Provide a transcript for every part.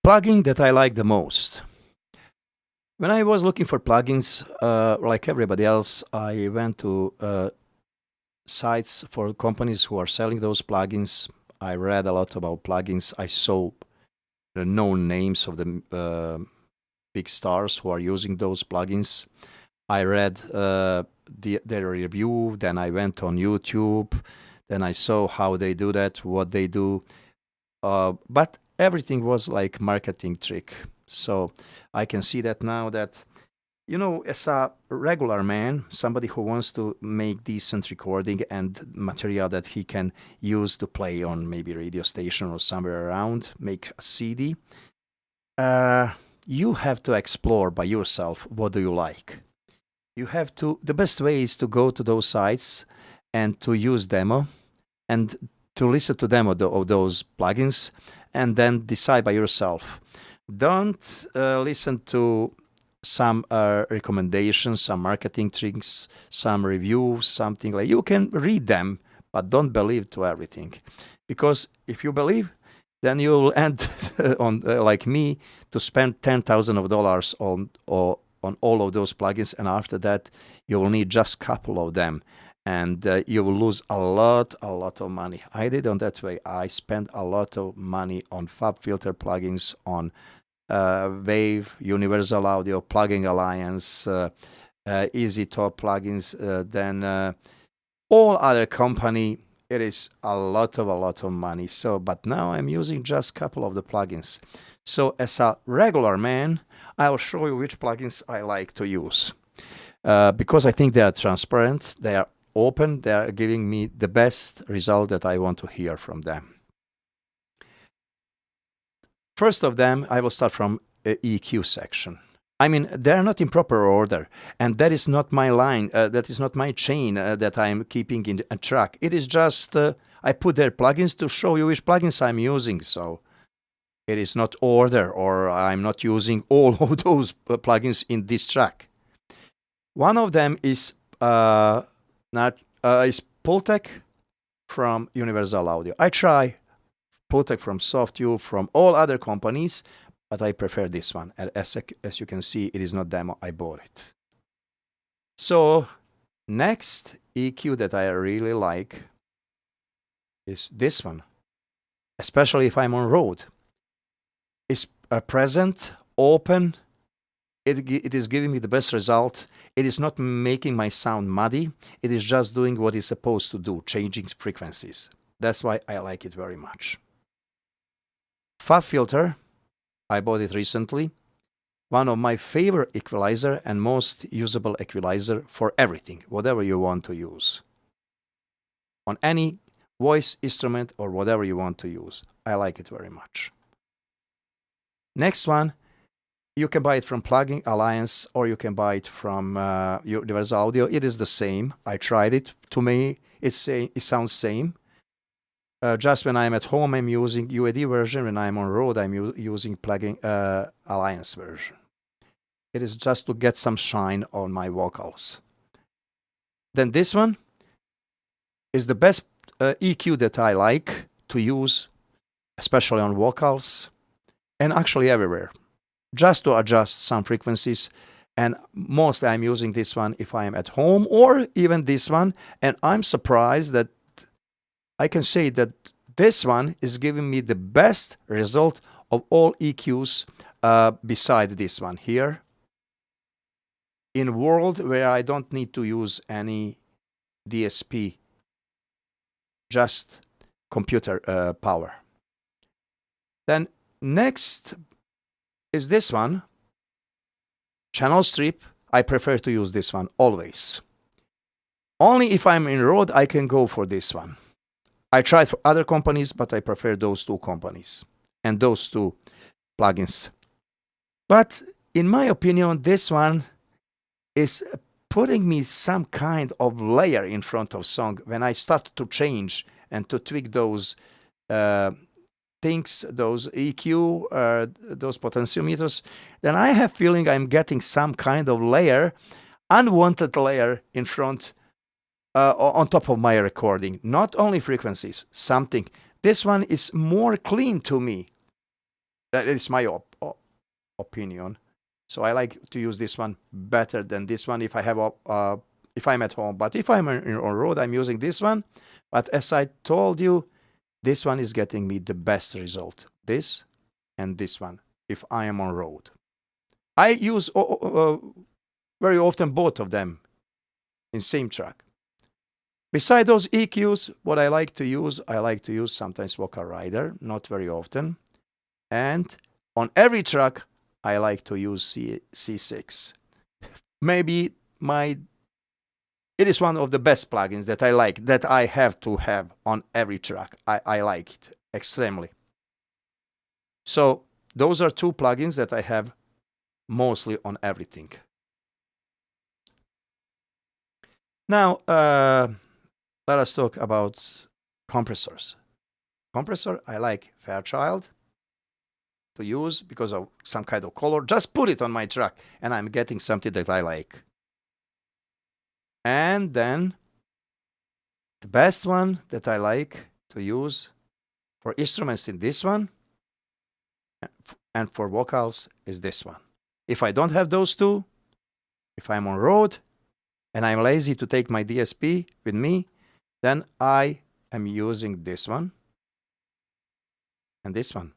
plugin that I like the most. When I was looking for plugins, like everybody else, I went to sites for companies who are selling those plugins. I read a lot about plugins. I saw the known names of the big stars who are using those plugins. I read their review, then I went on YouTube, then I saw how they do that, what they do. But everything was like marketing trick. So I can see that now that, as a regular man, somebody who wants to make decent recording and material that he can use to play on maybe radio station or somewhere around, make a CD, you have to explore by yourself what do you like. You have to, the best way is to go to those sites and to use demo and to listen to demo of those plugins and then decide by yourself. Don't listen to some recommendations, some marketing tricks, some reviews, something like you can read them, but don't believe to everything. Because if you believe, then you will end on like me to spend $10,000 on all of those plugins, and after that you will need just a couple of them, and you will lose a lot of money. I did on that way. I spent a lot of money on FabFilter plugins, on Wave, Universal Audio, Plugin Alliance, Easy Top plugins, then all other company. It is a lot of money. So, but now I'm using just a couple of the plugins. So as a regular man, I'll show you which plugins I like to use. Because I think they are transparent, they are open, they are giving me the best result that I want to hear from them. First of them, I will start from EQ section. I mean, they are not in proper order, and that is not my line, that is not my chain that I'm keeping in a track. It is just, I put their plugins to show you which plugins I'm using, so it is not order, or I'm not using all of those plugins in this track. One of them is Pultec from Universal Audio. I try Pultec from SoftU, from all other companies, but I prefer this one. As you can see, it is not demo, I bought it. So next EQ that I really like is this one, especially if I'm on road. It's present, open, it is giving me the best result. It is not making my sound muddy, it is just doing what it's supposed to do, changing frequencies. That's why I like it very much. FabFilter, I bought it recently. One of my favorite equalizer and most usable equalizer for everything, whatever you want to use. On any voice instrument or whatever you want to use. I like it very much. Next one, you can buy it from Plugin Alliance or you can buy it from Universal Audio. It is the same. I tried it. To me, it sounds same. Just when I'm at home, I'm using UAD version. When I'm on road, I'm using Plugin Alliance version. It is just to get some shine on my vocals. Then this one is the best EQ that I like to use, especially on vocals and actually everywhere, just to adjust some frequencies. And mostly I'm using this one if I am at home, or even this one. And I'm surprised that I can say that this one is giving me the best result of all EQs beside this one here. In a world where I don't need to use any DSP, just computer power. Then next is this one, channel strip. I prefer to use this one always. Only if I'm in road, I can go for this one. I tried for other companies, but I prefer those two companies and those two plugins. But in my opinion, this one is putting me some kind of layer in front of song. When I start to change and to tweak those things, those EQ, those potentiometers, then I have feeling I'm getting some kind of layer, unwanted layer in front, on top of my recording. Not only frequencies, something. This one is more clean to me. That is my opinion. So I like to use this one better than this one if I have if I'm at home. But if I'm on road, I'm using this one. But as I told you, this one is getting me the best result. This and this one if I am on road. I use very often both of them in same track. Beside those EQs, what I like to use sometimes vocal rider, not very often. And on every track, I like to use C6. Maybe it is one of the best plugins that I like, that I have to have on every track. I like it extremely. So those are two plugins that I have mostly on everything. Now, let us talk about compressors. Compressor, I like Fairchild to use because of some kind of color. Just put it on my track and I'm getting something that I like. And then the best one that I like to use for instruments in this one and for vocals is this one. If I don't have those two, if I'm on road and I'm lazy to take my DSP with me, then I am using this one and this one.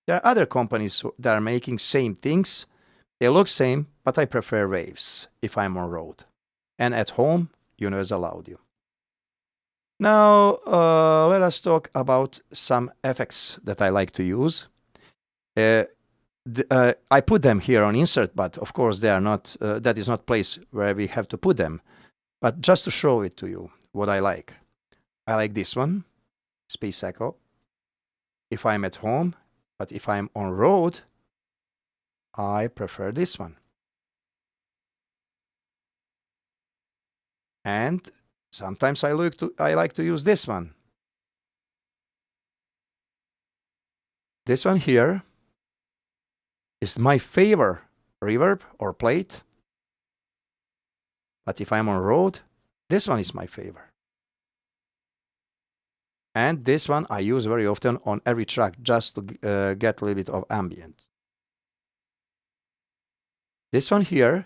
There are other companies that are making same things. They look same, but I prefer waves if I'm on road. And at home, universal audio. Now, let us talk about some effects that I like to use. I put them here on insert, but of course they are not. That is not place where we have to put them. But just to show it to you, what I like. I like this one, Space Echo. If I'm at home, but if I'm on road, I prefer this one. And sometimes I like to use this one. This one here is my favorite reverb or plate. But if I'm on road, this one is my favorite. And this one I use very often on every track just to get a little bit of ambient. This one here,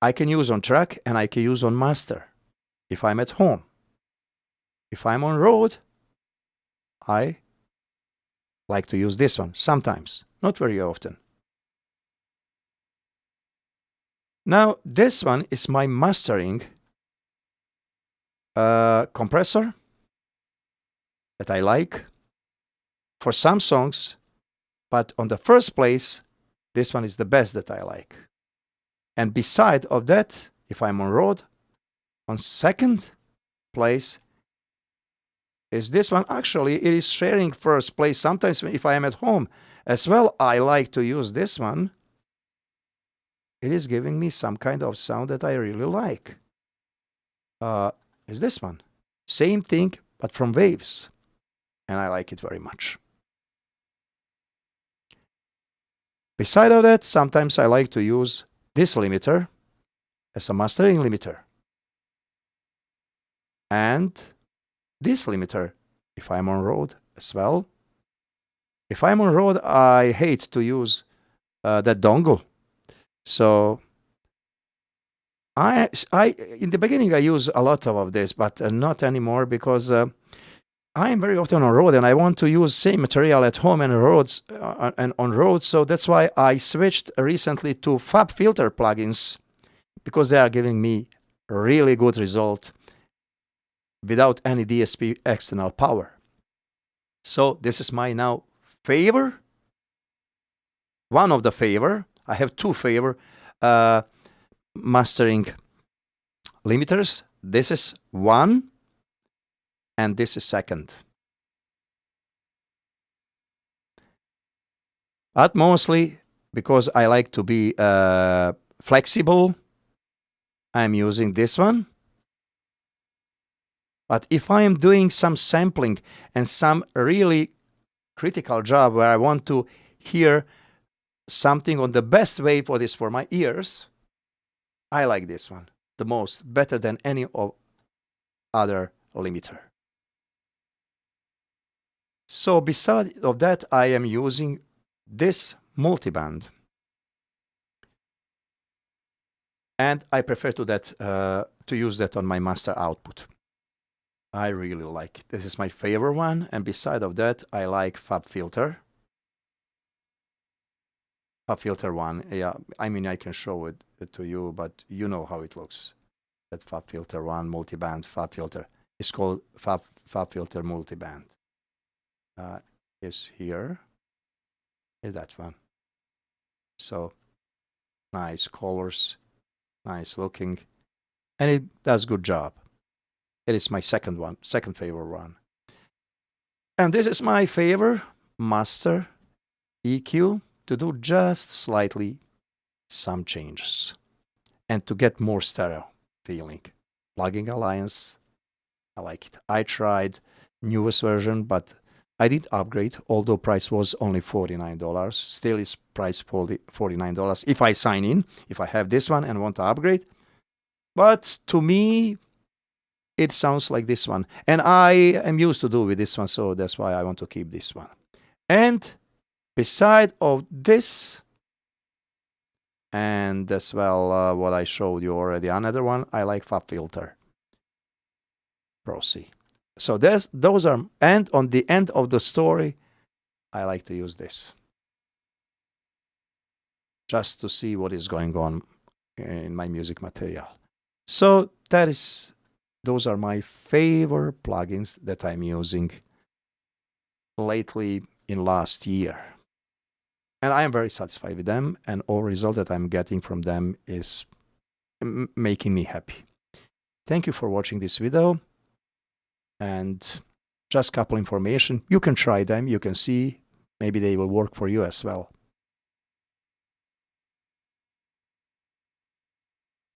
I can use on track and I can use on master if I'm at home. If I'm on road, I like to use this one sometimes, not very often. Now, this one is my mastering compressor that I like for some songs, but on the first place, this one is the best that I like. And beside of that, if I'm on road, on second place is this one. Actually, it is sharing first place. Sometimes if I am at home as well, I like to use this one. It is giving me some kind of sound that I really like. Is this one. Same thing, but from waves. And I like it very much. Beside of that, sometimes I like to use this limiter as a mastering limiter. And this limiter, if I'm on road as well. If I'm on road, I hate to use that dongle. So in the beginning, I use a lot of this, but not anymore because I'm very often on road and I want to use same material at home and roads and on roads. So that's why I switched recently to FabFilter plugins because they are giving me a really good result without any DSP external power. So this is my now favor. One of the favor. I have two favor mastering limiters. This is one and this is second. But mostly because I like to be flexible, I'm using this one. But if I am doing some sampling and some really critical job where I want to hear something on the best way for this for my ears, I like this one the most, better than any other limiter. So beside of that, I am using this multiband. And I prefer to use that on my master output. I really like it. This is my favorite one. And beside of that, I like FabFilter. FabFilter one. Yeah, I mean, I can show it to you, but you know how it looks. That FabFilter one, multiband FabFilter. It's called FabFilter multiband. Is here. Is that one. So nice colors, nice looking, and it does good job. It is my second favorite one. And this is my favorite master EQ to do just slightly some changes and to get more stereo feeling. Plugin Alliance, I like it. I tried newest version, but I didn't upgrade, although price was only $49. Still is price $49 if I sign in, if I have this one and want to upgrade. But to me, it sounds like this one. And I am used to do with this one, so that's why I want to keep this one. And beside of this, and as well what I showed you already, another one, I like FabFilter Pro C. So those are, and on the end of the story, I like to use this. Just to see what is going on in my music material. So those are my favorite plugins that I'm using lately in last year. And I am very satisfied with them, and all result that I'm getting from them is making me happy. Thank you for watching this video. And just a couple information. You can try them, you can see, maybe they will work for you as well.